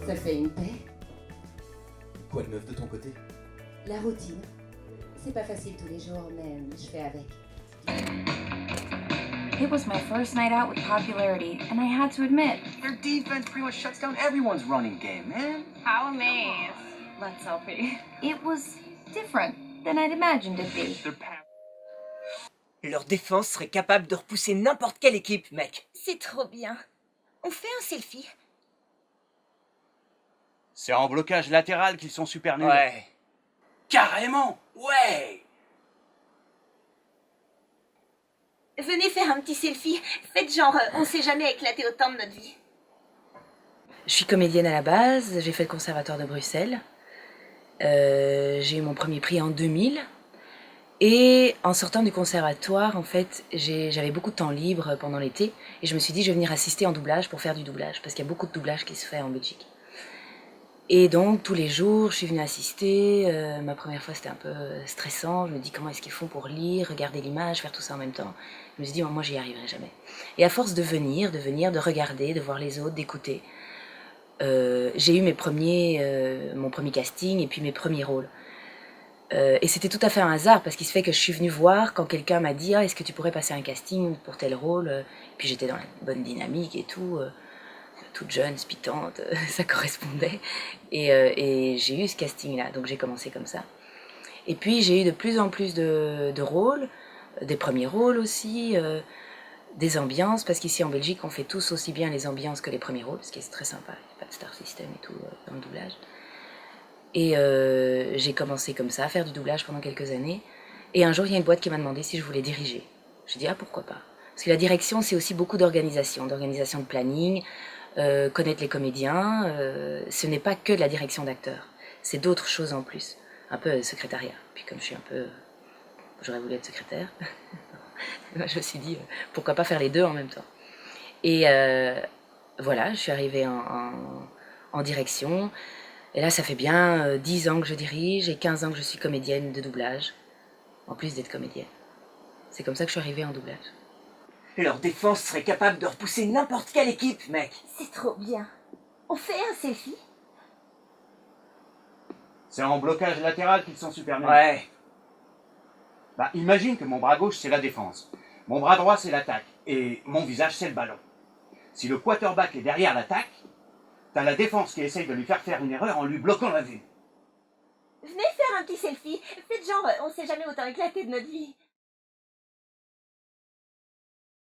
Ça fait une paix. Quoi de neuf de ton côté? La routine. C'est pas facile tous les jours, mais je fais avec. It was my first night out with popularity, and I had to admit, Their defense pretty much shuts down everyone's running game, man. How amazed. Let's selfie. it was different than I'd imagined it'd be. Leur défense serait capable de repousser n'importe quelle équipe, mec. C'est trop bien. On fait un selfie? C'est en blocage latéral qu'ils sont super nuls. Ouais. Carrément. Ouais. Venez faire un petit selfie. Faites genre, on s'est jamais éclaté autant de notre vie. Je suis comédienne à la base, j'ai fait le conservatoire de Bruxelles. J'ai eu mon premier prix en 2000. Et en sortant du conservatoire, en fait, j'avais beaucoup de temps libre pendant l'été. Et je me suis dit, je vais venir assister en doublage pour faire du doublage. Parce qu'il y a beaucoup de doublage qui se fait en Belgique. Et donc, tous les jours, je suis venue assister. Ma première fois, c'était un peu stressant. Je me dis, comment est-ce qu'ils font pour lire, regarder l'image, faire tout ça en même temps. Je me suis dit, moi, j'y arriverai jamais. Et à force de venir, de regarder, de voir les autres, d'écouter, j'ai eu mon premier casting et puis mes premiers rôles. Et c'était tout à fait un hasard, parce qu'il se fait que je suis venue voir quand quelqu'un m'a dit « Ah, est-ce que tu pourrais passer un casting pour tel rôle ?» Et puis j'étais dans la bonne dynamique et tout, toute jeune, spitante, ça correspondait. Et j'ai eu ce casting-là, donc j'ai commencé comme ça. Et puis j'ai eu de plus en plus de rôles, des premiers rôles aussi, des ambiances, parce qu'ici en Belgique, on fait tous aussi bien les ambiances que les premiers rôles, ce qui est très sympa, il n'y a pas de star system et tout dans le doublage. Et j'ai commencé comme ça, à faire du doublage pendant quelques années. Et un jour, il y a une boîte qui m'a demandé si je voulais diriger. J'ai dit, ah, pourquoi pas. Parce que la direction, c'est aussi beaucoup d'organisation de planning, connaître les comédiens. Ce n'est pas que de la direction d'acteurs. C'est d'autres choses en plus. Un peu secrétariat. Puis comme je suis un peu... J'aurais voulu être secrétaire. Je me suis dit, pourquoi pas faire les deux en même temps. Et voilà, je suis arrivée en direction. Et là, ça fait bien 10 ans que je dirige et 15 ans que je suis comédienne de doublage, en plus d'être comédienne. C'est comme ça que je suis arrivée en doublage. Leur défense serait capable de repousser n'importe quelle équipe, mec. C'est trop bien. On fait un selfie? C'est en blocage latéral qu'ils sont super nuls. Ouais. Bah, imagine que mon bras gauche, c'est la défense. Mon bras droit, c'est l'attaque. Et mon visage, c'est le ballon. Si le quarterback est derrière l'attaque, t'as la défense qui essaye de lui faire une erreur en lui bloquant la vue. Venez faire un petit selfie. Faites genre, on s'est jamais autant éclaté de notre vie.